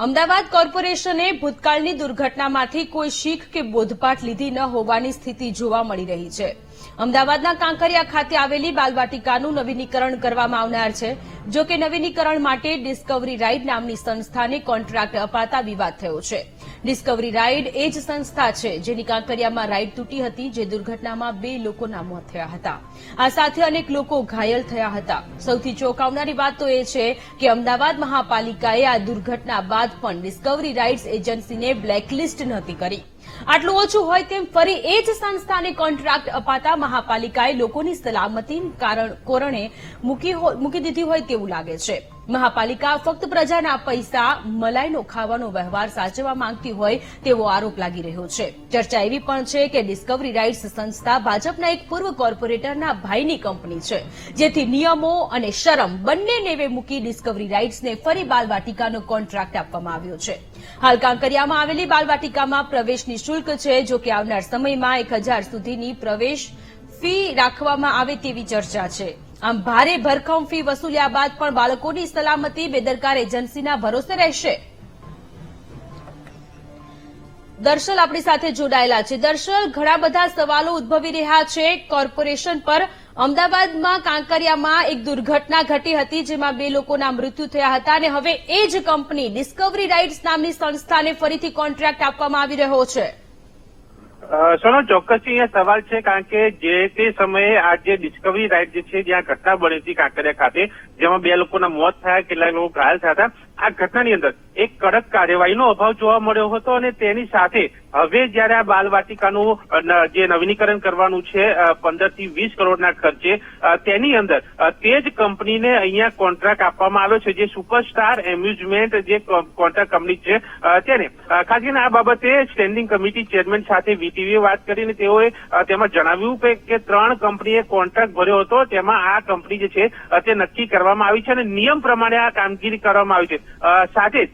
અમદાવાદ કોર્પોરેશને ભૂતકાળની દુર્ઘટનામાંથી કોઈ શીખ કે બોધપાઠ લીધી ન હોવાની સ્થિતિ જોવા મળી રહી છે। અમદાવાદના કાંકરિયા ખાતે આવેલી બાલવાટિકાનું નવીનીકરણ કરવામાં આવનાર છે। જો કે નવીનીકરણ માટે ડિસ્કવરી રાઇડ નામની સંસ્થાને કોન્ટ્રાક્ટ અપાતા વિવાદ થયો છે। ડિસ્કવરી રાઇડ એ જ સંસ્થા છે જેની કાંકરિયામાં રાઇડ તૂટી હતી, જે દુર્ઘટનામાં 2 લોકોના મોત થયા હતા। આ સાથે અનેક લોકો ઘાયલ થયા હતા। સૌથી ચોંકાવનારી વાત તો એ છે કે અમદાવાદ મહાપાલિકાએ આ દુર્ઘટના બાદ પણ ડિસ્કવરી રાઇડ્સ એજન્સીને બ્લેકલિસ્ટ નહોતી કરી। આટલું ઓછું હોય તેમ ફરી એ જ સંસ્થાને કોન્ટ્રાક્ટ અપાતા મહાપાલિકાએ લોકોની સલામતી કોરણે મૂકી દીધી હોય તેવું લાગે છે। મહાપાલિકા ફક્ત પ્રજાના પૈસા મલાઈનો ખાવાનો વ્યવહાર સાચવવા માંગતી હોય તેવો આરોપ લાગી રહ્યો છે। ચર્ચા એવી પણ છે કે ડિસ્કવરી રાઇડ્સ સંસ્થા ભાજપના એક પૂર્વ કોર્પોરેટરના ભાઈની કંપની છે, જેથી નિયમો અને શરમ બંને નેવે મૂકી ડિસ્કવરી રાઇડ્સને ફરી બાલવાટિકાનો કોન્ટ્રાક્ટ આપવામાં આવ્યો છે। હાલ કાંકરિયામાં આવેલી બાલવાટિકામાં પ્રવેશ નિઃશુલ્ક છે। જો કે આવનાર સમયમાં 1000 સુધીની પ્રવેશ ફી રાખવામાં આવે તેવી ચર્ચા છે। આમ ભારે ભરખમ ફી વસૂલ્યા બાદ પણ બાળકોની સલામતી બેદરકાર એજન્સીના ભરોસે રહેશે। દર્શલ આપણી સાથે જોડાયેલા છે। દર્શલ, ઘણા બધા સવાલો ઉદ્ભવી રહ્યા છે કોર્પોરેશન પર। અમદાવાદમાં કાંકરિયામાં એક દુર્ઘટના ઘટી હતી, જેમાં 2 લોકોના મૃત્યુ થયા હતા અને હવે એ જ કંપની ડિસ્કવરી રાઇડ્સ નામની સંસ્થાને ફરીથી કોન્ટ્રાક્ટ આપવામાં આવી રહ્યો છે। સોનો, ચોક્કસથી અહીંયા સવાલ છે, કારણ કે જે તે સમયે આ જે ડિસ્કવરી રાઇડ જે છે જ્યાં ઘટના બની હતી કાંકરિયા ખાતે, જેમાં 2 લોકોના મોત થયા, કેટલાક લોકો ઘાયલ થયા હતા, આ ઘટનાની અંદર એક કડક કાર્યવાહીનો અભાવ જોવા મળ્યો હતો અને તેની સાથે હવે જયારે આ બાલવાટિકાનું જે નવીનીકરણ કરવાનું છે 15 થી 20 કરોડના ખર્ચે, તેની અંદર તે જ કંપનીને અહીંયા કોન્ટ્રાક્ટ આપવામાં આવ્યો છે, જે સુપરસ્ટાર એમ્યુઝમેન્ટ જે કોન્ટ્રાક્ટ કંપની છે તેને ખાસ કરીને આ બાબતે સ્ટેન્ડિંગ કમિટી ચેરમેન સાથે વીટીવીએ વાત કરીને તેઓએ તેમાં જણાવ્યું કે 3 કંપનીએ કોન્ટ્રાક્ટ ભર્યો હતો, તેમાં આ કંપની જે છે તે નક્કી કરવામાં આવી છે અને નિયમ પ્રમાણે આ કામગીરી કરવામાં આવી છે। સાથે જ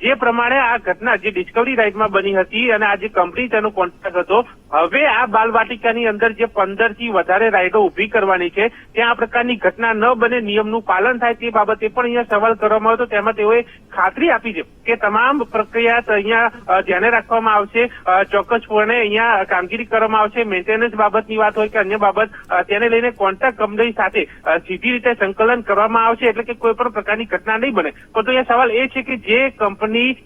જે પ્રમાણે આ ઘટના જે ડિસ્કવરી રાઇડમાં બની હતી અને આ જે કંપની તેનો કોન્ટ્રાક્ટ હતો, હવે આ બાલવાટિકાની અંદર જે 15 થી વધારે રાઇડો ઉભી કરવાની છે, ત્યાં આ પ્રકારની ઘટના ન બને, નિયમનું પાલન થાય, તે બાબતે પણ અહીંયા સવાલ કરવામાં આવ્યો હતો। તેમાં તેઓએ ખાતરી આપી છે કે તમામ પ્રક્રિયા અહીંયા ધ્યાને રાખવામાં આવશે, ચોક્કસપણે અહીંયા કામગીરી કરવામાં આવશે। મેન્ટેનન્સ બાબતની વાત હોય કે અન્ય બાબત, તેને લઈને કોન્ટ્રાક્ટ કંપની સાથે સીધી રીતે સંકલન કરવામાં આવશે, એટલે કે કોઈ પણ પ્રકારની ઘટના નહીં બને। પરંતુ અહીંયા સવાલ એ છે કે જે કંપની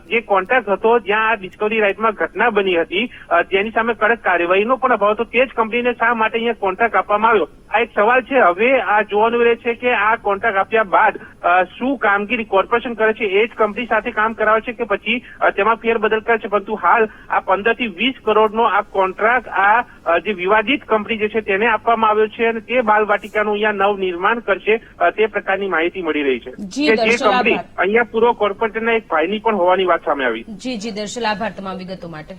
જે કોન્ટ્રાક્ટ હતો જ્યાં આ ડિસ્કવરી રાઇડમાં ઘટના બની હતી, જેની સામે કડક કાર્યવાહીનો પણ અભાવ હતો, તે જ કંપનીને શા માટે અહીંયા કોન્ટ્રાક્ટ આપવામાં આવ્યો, આ એક સવાલ છે। હવે આ જોવાનું રહે છે કે આ કોન્ટ્રાક્ટ આપ્યા બાદ શું કામગીરી કોર્પોરેશન કરે છે, એ જ કંપની સાથે કામ કરાવે છે કે પછી તેમાં ફેરબદલ કરે છે। પરંતુ હાલ આ 15 થી 20 કરોડનો આ કોન્ટ્રાક્ટ આ જે વિવાદિત કંપની જે છે તેને આપવામાં આવ્યો છે અને તે બાલવાટિકાનું અહીંયા નવનિર્માણ કરશે, તે પ્રકારની માહિતી મળી રહી છે કે જે કંપની અહીંયા પૂર્વ કોર્પોરેટરના એક ભાઈની પણ હોવાની વાત સામે આવી। જી દર્શલ, આભાર તમામ વિગતો માટે।